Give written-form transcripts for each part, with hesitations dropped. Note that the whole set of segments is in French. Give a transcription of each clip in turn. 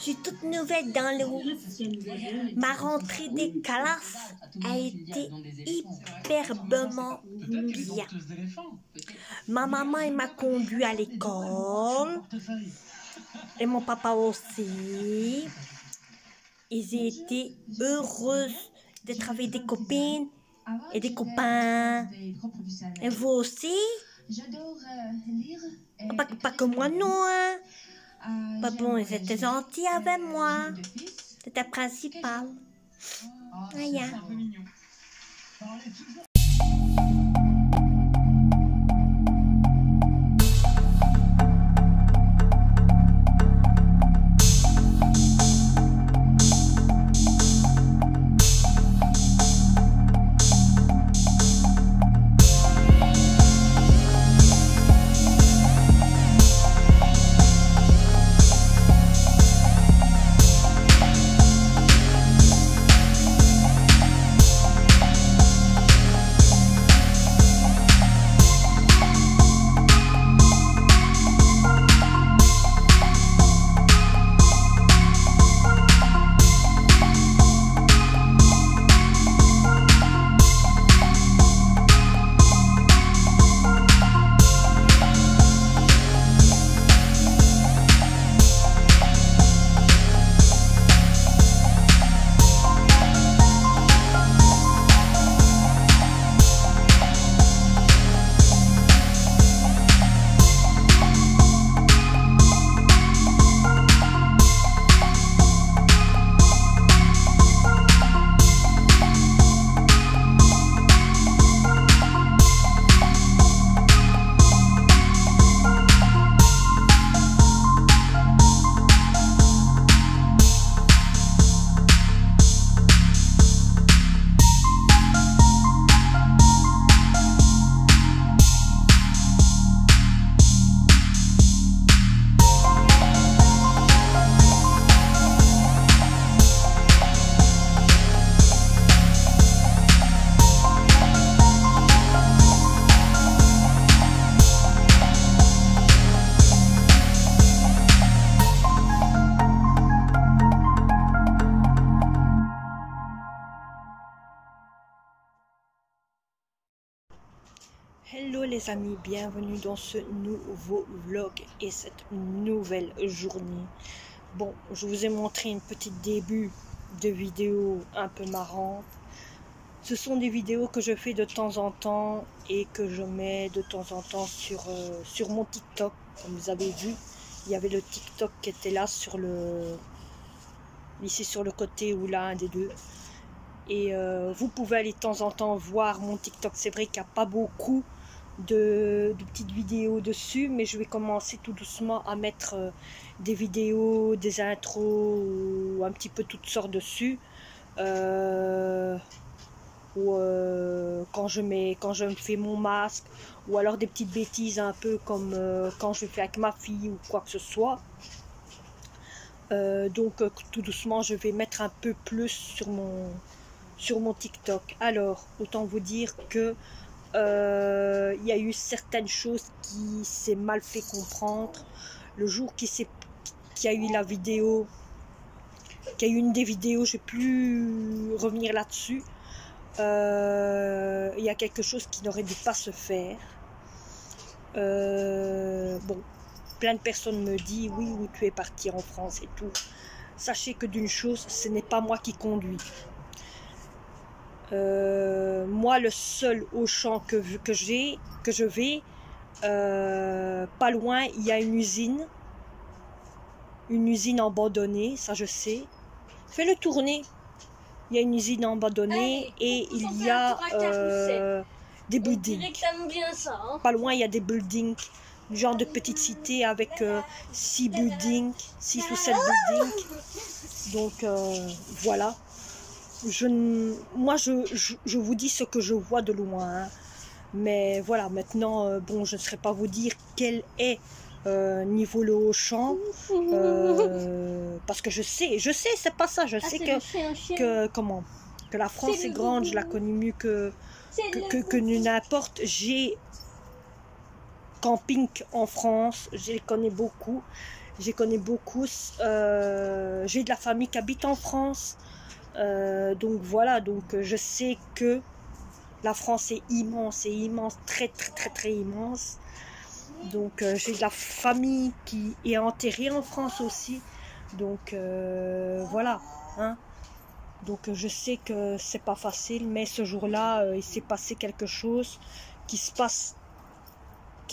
Je suis toute nouvelle dans l'eau. Ma rentrée des classes a été hyperbement bien. Ma maman m'a conduit à l'école et mon papa aussi. Ils étaient heureux d'être avec des copines et des copains. Et vous aussi? J'adore lire. Pas que moi, non. Hein. Pas bon, ils étaient gentils avec moi. C'était le principal. C'est un peu mignon. Hello les amis, bienvenue dans ce nouveau vlog et cette nouvelle journée. Bon, je vous ai montré une petite début de vidéo un peu marrante. Ce sont des vidéos que je fais de temps en temps et que je mets de temps en temps sur mon TikTok. Comme vous avez vu, il y avait le TikTok qui était là ici sur le côté ou là, un des deux. Et vous pouvez aller de temps en temps voir mon TikTok. C'est vrai qu'il n'y a pas beaucoup de petites vidéos dessus, mais je vais commencer tout doucement à mettre des vidéos, des intros ou un petit peu toutes sortes dessus. Quand je me fais mon masque, ou alors des petites bêtises un peu comme quand je fais avec ma fille ou quoi que ce soit. Donc tout doucement je vais mettre un peu plus sur mon TikTok. Alors autant vous dire que il y a eu certaines choses qui s'est mal fait comprendre le jour qu'il y a eu la vidéo, qu'il y a eu une des vidéos. Je ne vais plus revenir là-dessus. Il y a quelque chose qui n'aurait dû pas se faire. Bon, plein de personnes me disent oui, où tu es parti en France et tout. Sachez que d'une chose, ce n'est pas moi qui conduis. Moi, le seul Auchan que je vais, pas loin, il y a une usine abandonnée, ça je sais. Fais-le tourner. Il y a une usine abandonnée et il y a des buildings. Pas loin, il y a des buildings, genre de petite cité avec 6 ou 7 buildings. Donc voilà. Moi je vous dis ce que je vois de loin, hein. Mais voilà, maintenant bon, je ne saurais pas vous dire quel est niveau le Auchan, parce que je sais c'est pas ça, je sais que la France est grande, je la connais mieux que n'importe. J'ai camping en France, je les connais beaucoup. J'y connais beaucoup. J'ai de la famille qui habite en France. Donc voilà, donc je sais que la France est immense, très immense. Donc j'ai de la famille qui est enterrée en France aussi. Donc voilà, hein. Donc je sais que c'est pas facile, mais ce jour-là, il s'est passé quelque chose qui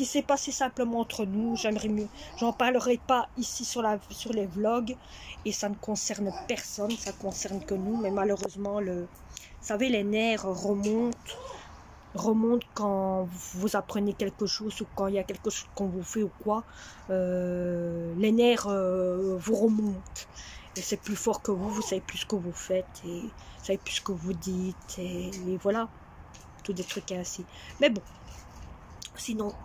s'est passé simplement entre nous. J'aimerais mieux, j'en parlerai pas ici sur les vlogs, et ça ne concerne personne, ça ne concerne que nous. Mais malheureusement, vous savez, les nerfs remontent quand vous apprenez quelque chose, ou quand il y a quelque chose qu'on vous fait ou quoi. Les nerfs vous remontent. Et c'est plus fort que vous savez plus ce que vous faites, et vous savez plus ce que vous dites, et voilà, tous des trucs ainsi. Mais bon, sinon,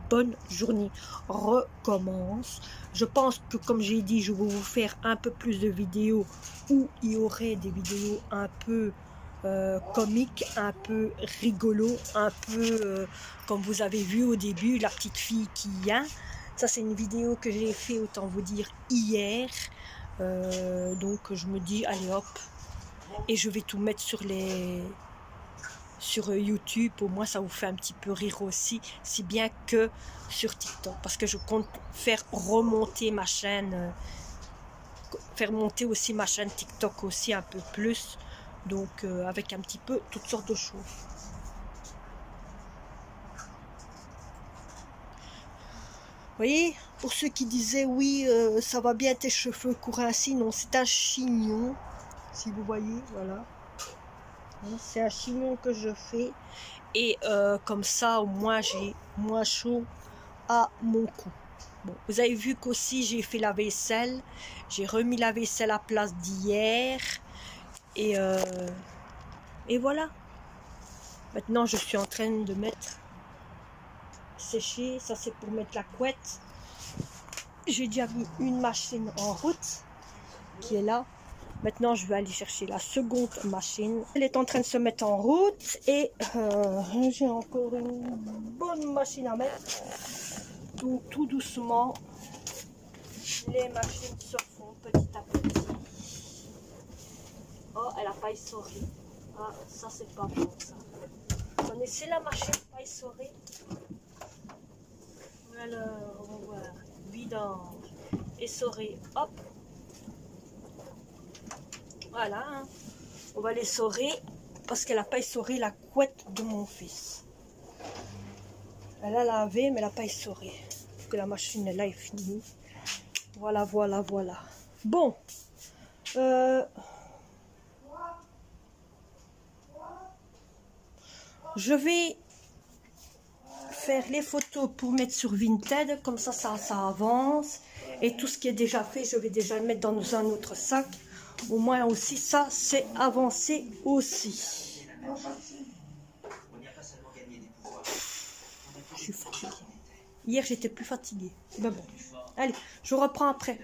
bonne journée recommence. Je pense que, comme j'ai dit, je vais vous faire un peu plus de vidéos où il y aurait des vidéos un peu comiques, un peu rigolo, un peu comme vous avez vu au début, la petite fille qui vient. Ça, c'est une vidéo que j'ai fait, autant vous dire, hier. Donc je me dis, allez hop, et je vais tout mettre sur YouTube. Au moins ça vous fait un petit peu rire aussi, si bien que sur TikTok, parce que je compte faire remonter ma chaîne, faire monter aussi ma chaîne TikTok aussi un peu plus, donc avec un petit peu toutes sortes de choses. Vous voyez, pour ceux qui disaient oui, ça va bien tes cheveux courts ainsi, non, c'est un chignon, si vous voyez, voilà. C'est un chignon que je fais, et comme ça au moins j'ai moins chaud à mon cou. Bon, vous avez vu qu'aussi j'ai fait la vaisselle, j'ai remis la vaisselle à place d'hier, et voilà. Maintenant je suis en train de mettre sécher, ça c'est pour mettre la couette. J'ai déjà mis une machine en route qui est là. Maintenant je vais aller chercher la seconde machine. Elle est en train de se mettre en route, et j'ai encore une bonne machine à mettre. Donc tout doucement les machines se font petit à petit. Oh, elle a pas essoré. Ah, ça c'est pas bon ça. Vous connaissez la machine pas essorée? Alors, on va voir, vidange, essorer, hop, voilà, hein. On va l'essorer, parce qu'elle n'a pas essoré la couette de mon fils. Elle a lavé, mais elle n'a pas essoré, parce que la machine là est finie. Voilà. Bon, je vais faire les photos pour mettre sur Vinted, comme ça avance, et tout ce qui est déjà fait je vais déjà le mettre dans un autre sac, au moins aussi ça c'est avancé aussi. Je suis fatiguée, hier j'étais plus fatiguée, mais bon, allez je reprends après.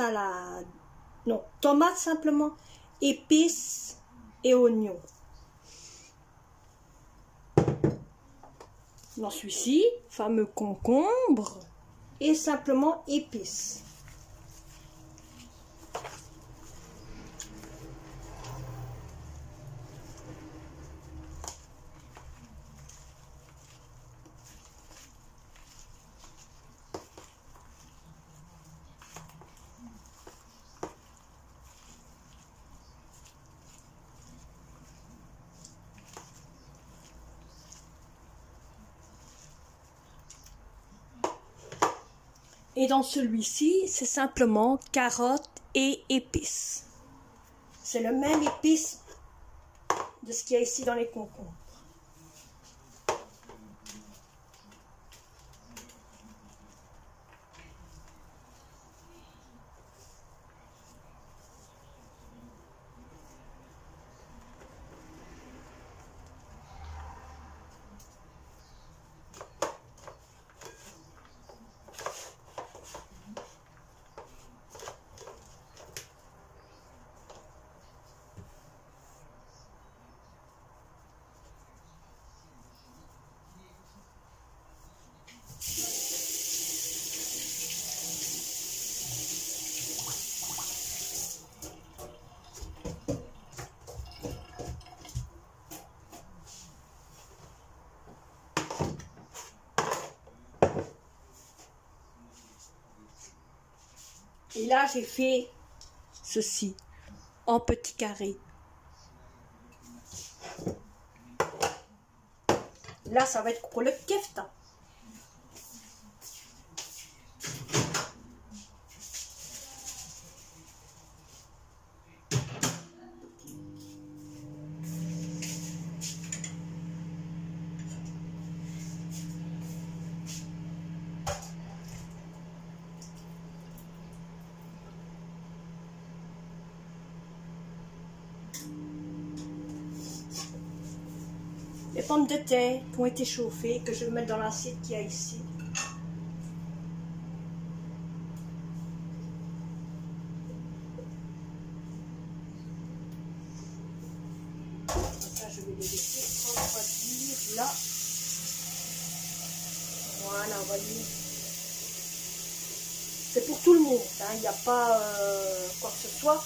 salade. Non, tomate simplement, épices et oignons. Dans celui-ci, fameux concombre et simplement épices. Et dans celui-ci, c'est simplement carottes et épices. C'est le même épice de ce qu'il y a ici dans les concombres. Et là, j'ai fait ceci en petits carrés. Là, ça va être pour le kefta. Les pommes de terre qui ont été chauffées, que je vais mettre dans l'assiette qu'il y a ici. Ça, je vais les laisser refroidir là. Voilà, vous voyez. C'est pour tout le monde, hein. Il n'y a pas quoi que ce soit.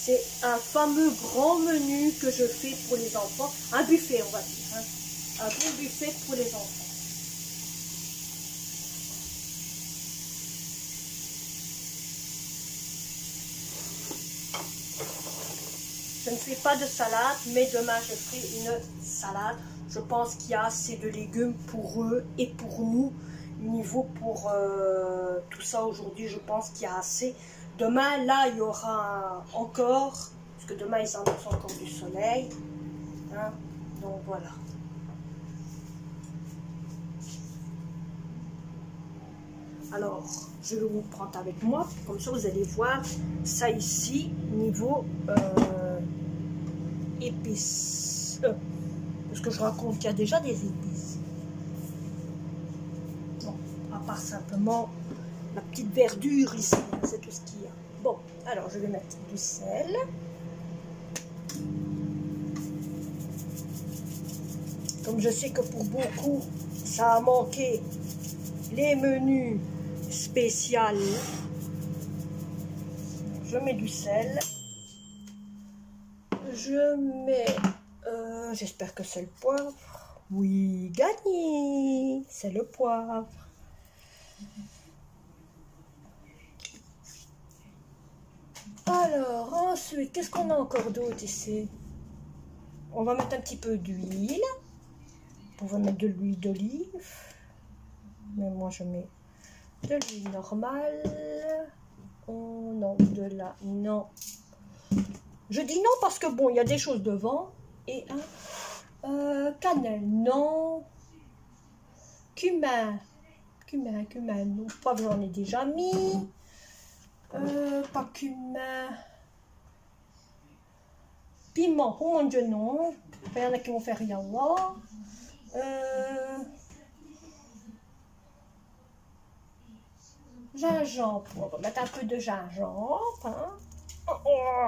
C'est un fameux grand menu que je fais pour les enfants. Un buffet, on va dire. Hein. Un bon buffet pour les enfants. Je ne fais pas de salade, mais demain je ferai une salade. Je pense qu'il y a assez de légumes pour eux et pour nous. Niveau pour tout ça aujourd'hui, je pense qu'il y a assez. Demain, là, il y aura encore, parce que demain, ils annoncent encore du soleil. Hein, donc, voilà. Alors, je vais vous prendre avec moi, comme ça, vous allez voir ça ici, niveau épices. Parce que je raconte qu'il y a déjà des épices. Bon, à part simplement la petite verdure ici, c'est tout ce qu'il y a. Bon, alors je vais mettre du sel. Comme je sais que pour beaucoup, ça a manqué les menus spéciaux, je mets du sel. Je mets, j'espère que c'est le poivre. Oui, gagné, c'est le poivre. Alors, ensuite, qu'est-ce qu'on a encore d'autre ici? On va mettre un petit peu d'huile. On va mettre de l'huile d'olive. Mais moi, je mets de l'huile normale. Oh non, de la... Non. Je dis non parce que, bon, il y a des choses devant. Et cannelle, non. Cumin. Cumin, non. Poivre, j'en ai déjà mis. Pas cumin. Piment, oh mon Dieu, non. Il y en a qui vont faire rien là. Gingembre. On va mettre un peu de gingembre. Hein. Oh, oh.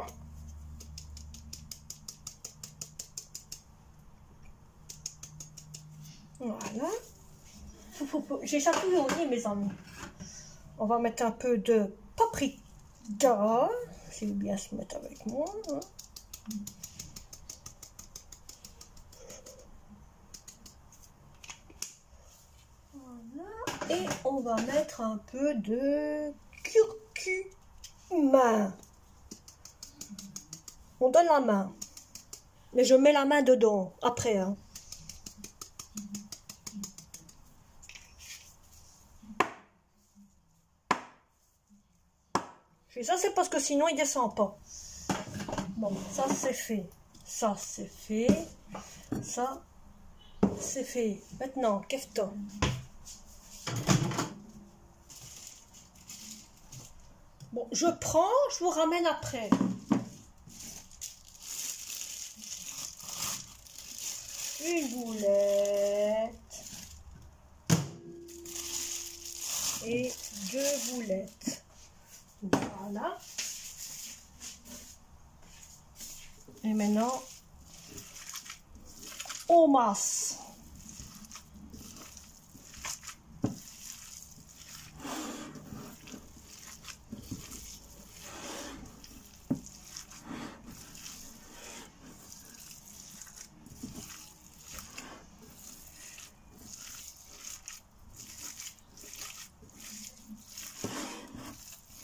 Voilà. J'ai chatouillé au nez, mes amis. On va mettre un peu de paprika. Si vous bien se mettre avec moi. Hein. Voilà. Et on va mettre un peu de curcuma. On donne la main. Mais je mets la main dedans, après. Hein. Et ça, c'est parce que sinon, il ne descend pas. Bon, ça, c'est fait. Ça, c'est fait. Ça, c'est fait. Maintenant, kefta. Bon, je prends, je vous ramène après. Une boulette. Et 2 boulettes. Voilà. Et maintenant, on masse.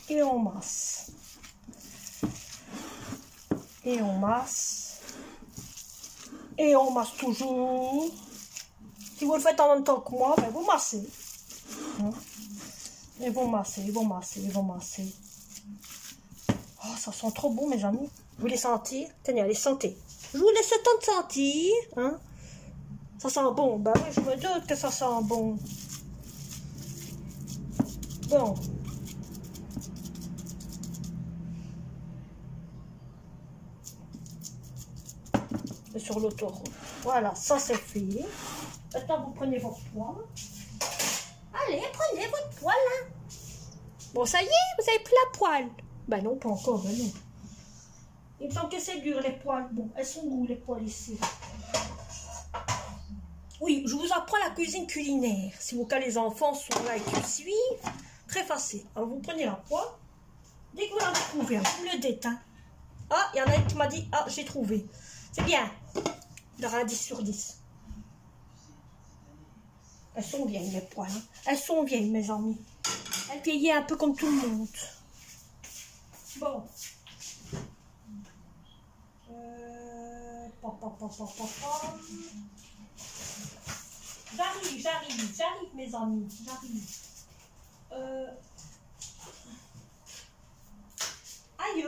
Et on masse. Et on masse. Et on masse toujours. Si vous le faites en même temps que moi, ben vous massez. Hein? Et vous massez, vous massez, vous massez. Oh, ça sent trop bon, mes amis. Vous les sentez? Tenez, allez, sentez. Je vous laisse le temps de sentir. Hein? Ça sent bon. Ben oui, je me doute que ça sent bon. Bon. Sur l'autoroute. Voilà, ça c'est fait. Maintenant, vous prenez votre poêle. Allez, prenez votre poêle. Hein. Bon, ça y est, vous avez pris la poêle. Ben non, pas encore, ben non. Il me semble que c'est dur, les poêles. Bon, elles sont où, les poêles ici? Oui, je vous apprends la cuisine culinaire. Si vos cas, les enfants sont là et qu'ils suivent, très facile. Alors, vous prenez la poêle. Dès que vous l'avez trouvé, vous le déteint. Ah, il y en a une qui m'a dit, ah, j'ai trouvé. C'est bien. Il aura un 10 sur 10. Elles sont vieilles, mes poils. Hein. Elles sont vieilles, mes amis. Elles vieillissent un peu comme tout le monde. Bon. J'arrive, mes amis. J'arrive. Aïe.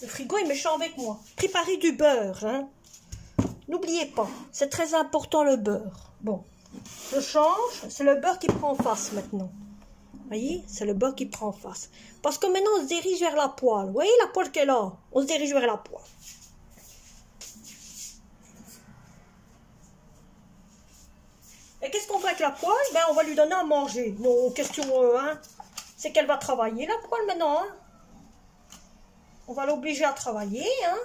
Le frigo est méchant avec moi. Préparez du beurre, hein. N'oubliez pas, c'est très important le beurre. Bon, je change, c'est le beurre qui prend en face maintenant. Vous voyez, c'est le beurre qui prend en face. Parce que maintenant, on se dirige vers la poêle. Vous voyez la poêle qu'elle est là? On se dirige vers la poêle. Et qu'est-ce qu'on fait avec la poêle? Ben, on va lui donner à manger. Non, question, hein, c'est qu'elle va travailler la poêle maintenant, hein. On va l'obliger à travailler, hein.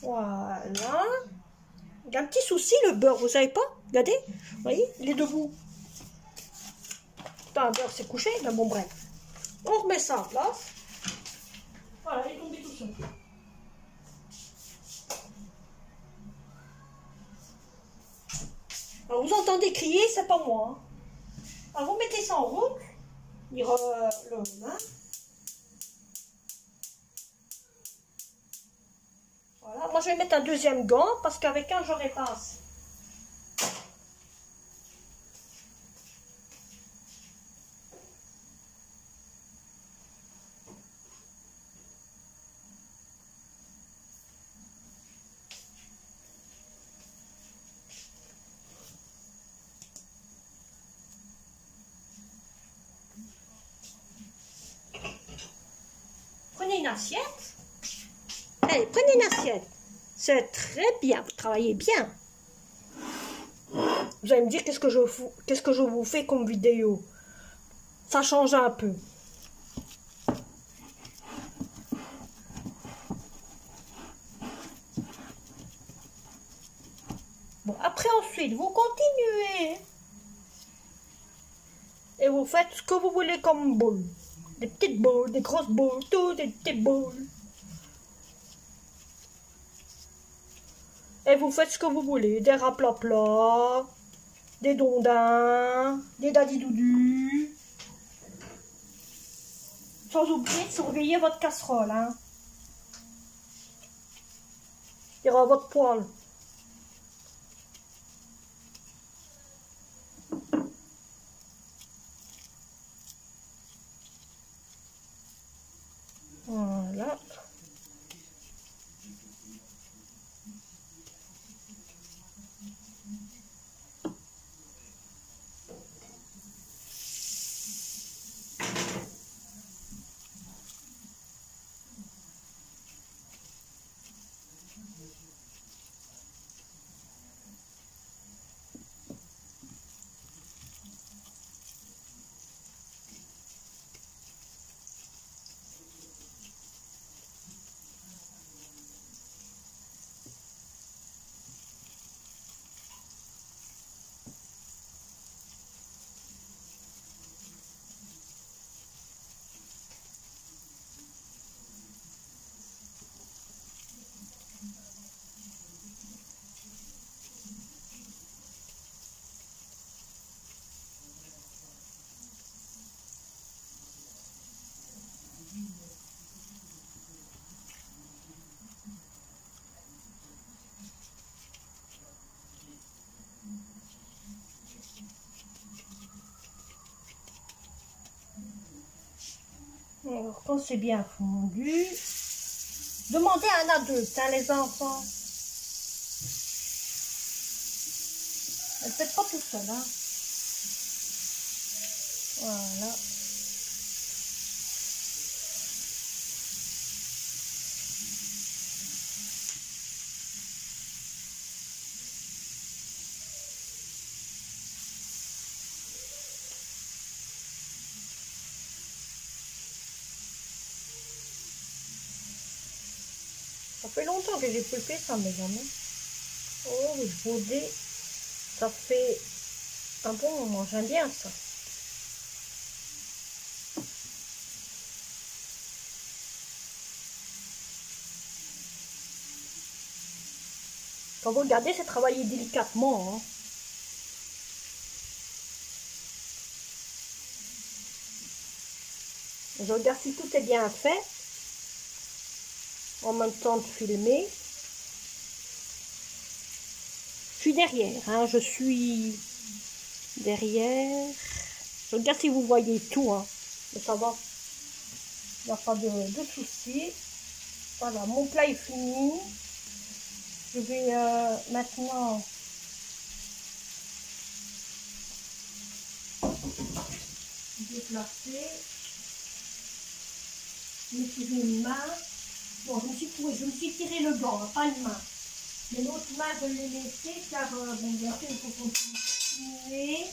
Voilà. Il y a un petit souci, le beurre, vous savez pas? Regardez, vous voyez, il est debout. Putain, le beurre s'est couché, mais bon, bref. On remet ça en place. Voilà, il est tombé tout seul. Alors, vous entendez crier, c'est pas moi. Hein. Alors, vous mettez ça en route. Hein. Voilà, moi je vais mettre un deuxième gant parce qu'avec un j'aurai pas assez. Prenez une assiette. Allez, prenez une assiette. C'est très bien, vous travaillez bien. Vous allez me dire qu'est-ce que je vous fais comme vidéo. Ça change un peu. Bon, après ensuite, vous continuez. Et vous faites ce que vous voulez comme boule. Des petites boules, des grosses boules, tout des petites boules. Et vous faites ce que vous voulez. Des raplapla, des dondins, des dadidoudus. Sans oublier de surveiller votre casserole. Hein. Il y aura votre poêle. Voilà. Alors, quand c'est bien fondu, demandez à un adulte, hein, les enfants. Ne faites pas tout seul, hein. Voilà. Ça fait longtemps que j'ai plus fait ça, mes amis. Oh, le baudé, ça fait un bon moment. J'aime bien ça. Quand vous regardez, c'est travaillé délicatement. Hein. Je regarde si tout est bien fait. En même temps de filmer. Je suis derrière, hein, je suis derrière. Je regarde si vous voyez tout, hein. Mais ça va. Il n'y a pas de souci. Voilà, mon plat est fini. Je vais maintenant déplacer. Je me suis tiré une main. Bon, je me suis tiré le gant, hein, pas une main. Mais l'autre main, je l'ai laissée car, bon, bien sûr, il faut continuer.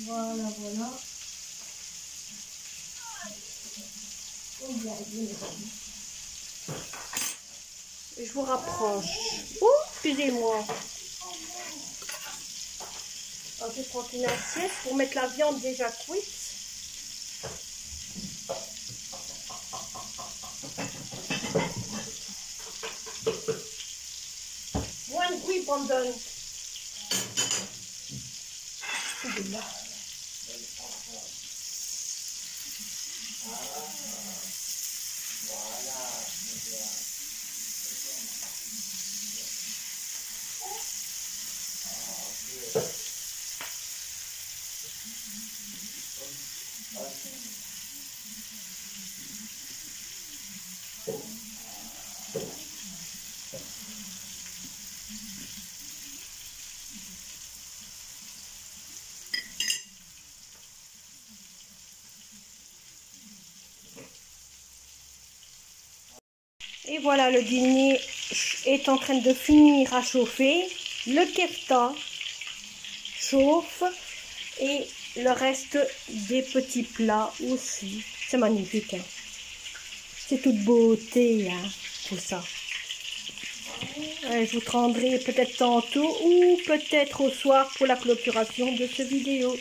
Voilà, voilà. Oh, bien, je vous rapproche. Oh, excusez-moi. Je vais prendre une assiette pour mettre la viande déjà cuite. Moins de bruit, Brandon. Excusez-moi. Et voilà, le dîner est en train de finir à chauffer. Le kefta chauffe et le reste des petits plats aussi. C'est magnifique, hein. C'est toute beauté, hein, tout ça. Je vous rendrai peut-être tantôt ou peut-être au soir pour la clôturation de cette vidéo.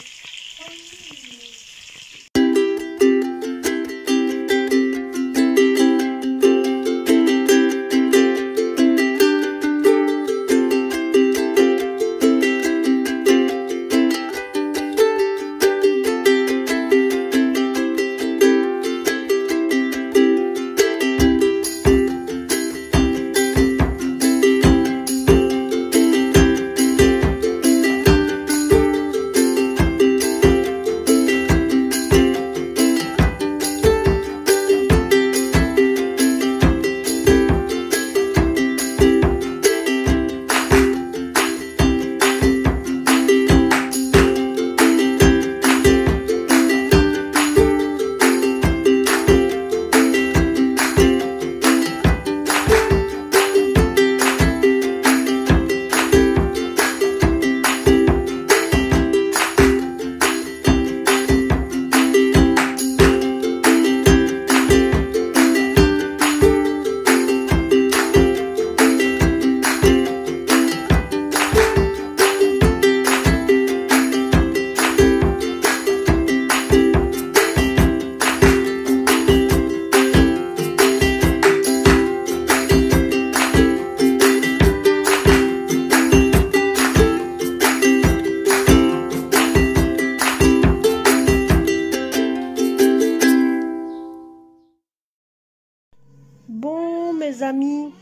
Bon, mes amis,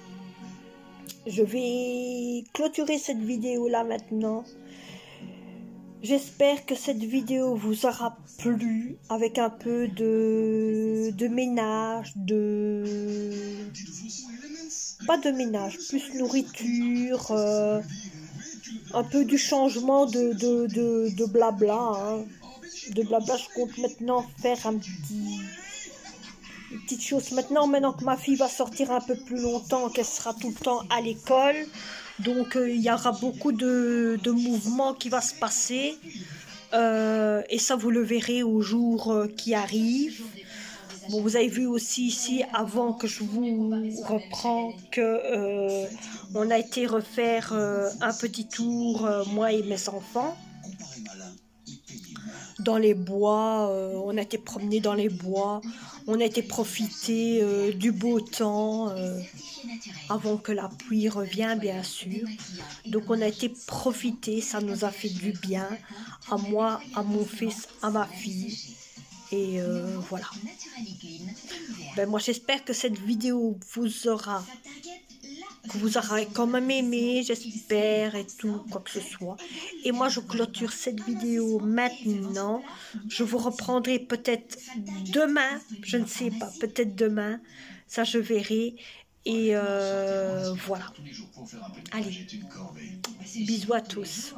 je vais clôturer cette vidéo là maintenant. J'espère que cette vidéo vous aura plu avec un peu de ménage, pas de ménage, plus nourriture, un peu du changement de blabla, hein. De blabla, je compte maintenant faire une petite chose maintenant que ma fille va sortir un peu plus longtemps, qu'elle sera tout le temps à l'école. Donc il y aura beaucoup de mouvements qui va se passer. Et ça vous le verrez au jour qui arrive. Bon, vous avez vu aussi ici, avant que je vous reprends, que on a été refaire un petit tour, moi et mes enfants. Dans les bois, on a été promener dans les bois, on a été profiter du beau temps avant que la pluie revienne, bien sûr. Donc on a été profiter, ça nous a fait du bien, à moi, à mon fils, à ma fille. Et voilà. Ben, moi j'espère que cette vidéo vous aura quand même aimé, j'espère, et tout, quoi que ce soit. Et moi, je clôture cette vidéo maintenant. Je vous reprendrai peut-être demain, je ne sais pas, peut-être demain. Ça, je verrai. Et voilà. Allez, bisous à tous.